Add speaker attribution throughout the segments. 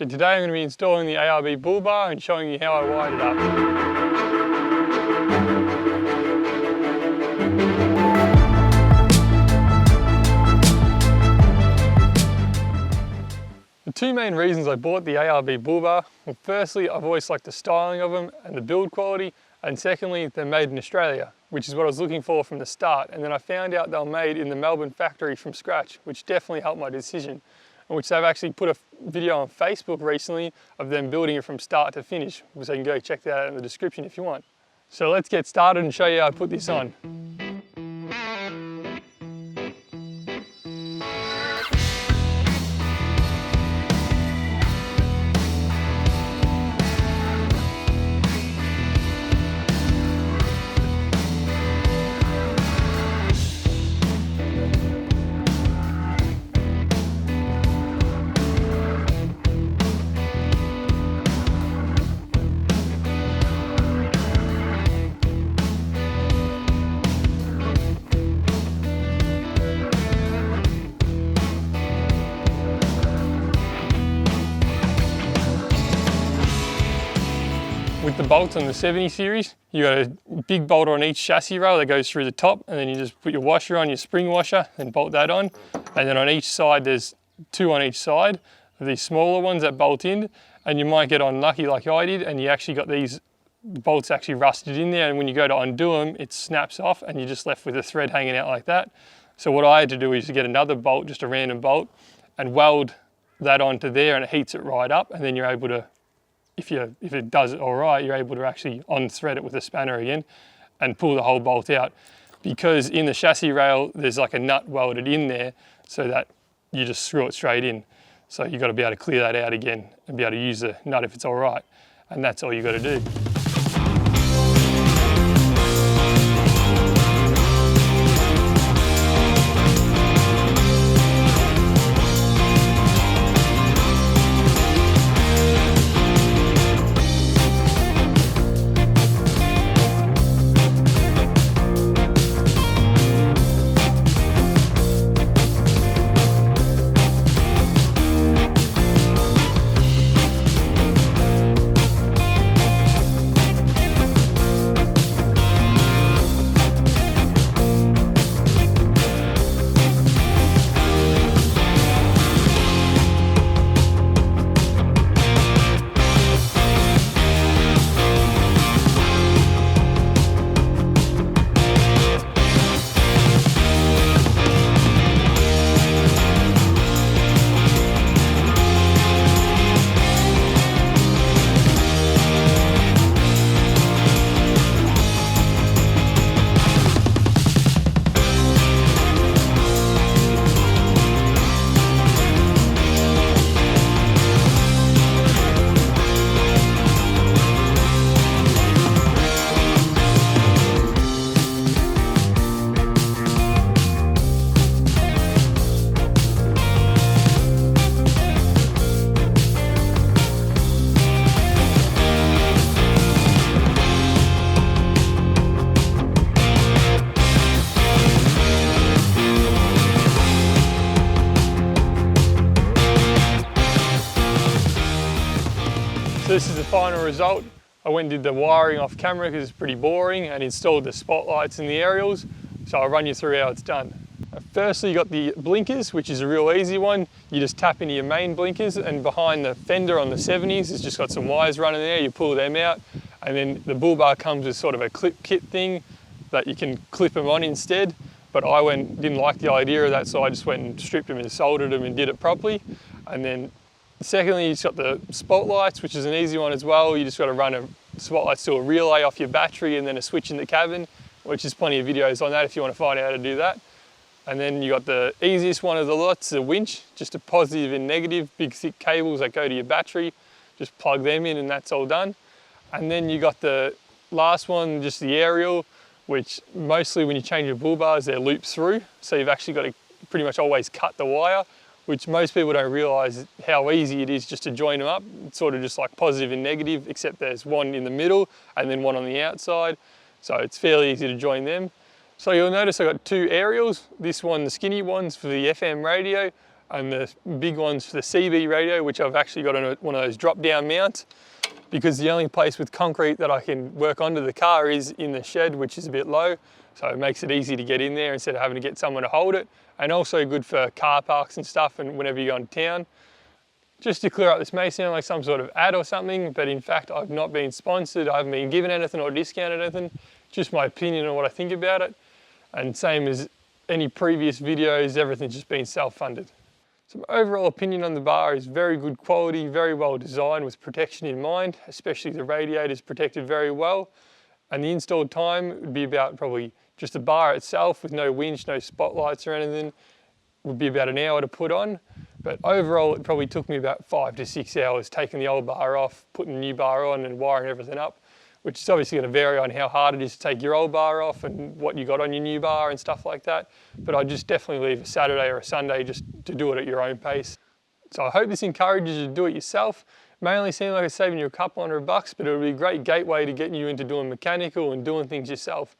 Speaker 1: So today I'm going to be installing the ARB bull bar and showing you how I wired it up. The two main reasons I bought the ARB bull bar, well, firstly, I've always liked the styling of them and the build quality, and secondly, they're made in Australia, which is what I was looking for from the start. And then I found out they were made in the Melbourne factory from scratch, which definitely helped my decision. And which they've actually put a video on Facebook recently of them building it from start to finish. So you can go check that out in the description if you want. So let's get started and show you how I put this on. With the bolts on the 70 series, you got a big bolt on each chassis rail that goes through the top, and then you just put your washer on, your spring washer, and bolt that on. And then on each side, there's two on each side of these smaller ones that bolt in, and you might get unlucky like I did, and you actually got these bolts actually rusted in there, and when you go to undo them, it snaps off, and you're just left with a thread hanging out like that. So what I had to do is to get another bolt, just a random bolt, and weld that onto there, and it heats it right up, and then you're able to, if it does it all right, you're able to actually unthread it with a spanner again and pull the whole bolt out. Because in the chassis rail, there's like a nut welded in there so that you just screw it straight in. So you've got to be able to clear that out again and be able to use the nut if it's all right. And that's all you got to do. So this is the final result. I went and did the wiring off camera because it's pretty boring, and installed the spotlights and the aerials. So I'll run you through how it's done. Firstly, you got the blinkers, which is a real easy one. You just tap into your main blinkers, and behind the fender on the 70s, it's just got some wires running there. You pull them out, and then the bull bar comes with sort of a clip kit thing that you can clip them on instead. But I didn't like the idea of that, so I just went and stripped them and soldered them and did it properly. And then secondly, you've got the spotlights, which is an easy one as well. You just got to run a spotlights to a relay off your battery and then a switch in the cabin, which is plenty of videos on that if you want to find out how to do that. And then you got the easiest one of the lots, the winch, just a positive and negative, big thick cables that go to your battery. Just plug them in and that's all done. And then you got the last one, just the aerial, which mostly when you change your bull bars, they're looped through. So you've actually got to pretty much always cut the wire, which most people don't realize how easy it is just to join them up. It's sort of just like positive and negative, except there's one in the middle and then one on the outside. So it's fairly easy to join them. So you'll notice I got two aerials. This one, the skinny one's for the FM radio, and the big ones for the CB radio, which I've actually got on one of those drop-down mounts, because the only place with concrete that I can work onto the car is in the shed, which is a bit low, so it makes it easy to get in there instead of having to get someone to hold it, and also good for car parks and stuff and whenever you go into town. Just to clear up, this may sound like some sort of ad or something, but in fact I've not been sponsored, I haven't been given anything or discounted anything, just my opinion on what I think about it, and same as any previous videos, everything's just been self-funded. So my overall opinion on the bar is very good quality, very well designed with protection in mind, especially the radiator is protected very well, and the install time would be about probably just the bar itself with no winch, no spotlights or anything, would be about an hour to put on. But overall, it probably took me about 5 to 6 hours taking the old bar off, putting the new bar on and wiring everything up, which is obviously going to vary on how hard it is to take your old bar off and what you got on your new bar and stuff like that. But I'd just definitely leave a Saturday or a Sunday just to do it at your own pace. So I hope this encourages you to do it yourself. It may only seem like it's saving you a couple $100, but it'll be a great gateway to getting you into doing mechanical and doing things yourself.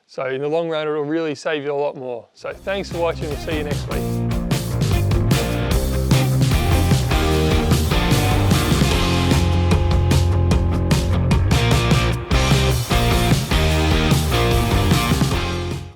Speaker 1: So in the long run, it'll really save you a lot more. So thanks for watching, we'll see you next week.